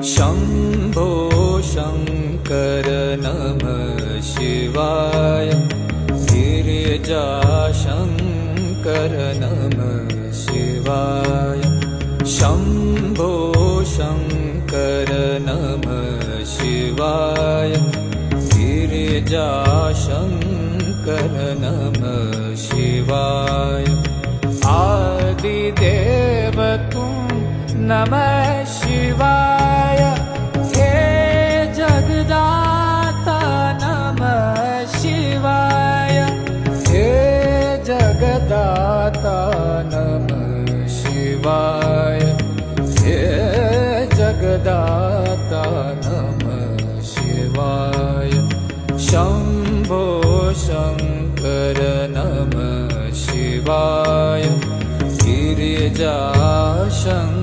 शम्भो शङ्कर नमः शिवाय। गिरिजाशङ्कर नमः शिवाय। शम्भो शङ्कर नमः शिवाय। गिरिजाशङ्कर नमः शिवाय। आदिदेव तुम नमः शिवाय। हे जगदाता नमः शिवाय। हे जगदाता नमः शिवाय। हे जगदाता नमः शिवाय। शम्भो शङ्कर नमः शिवाय। गिरिजाशङ्कर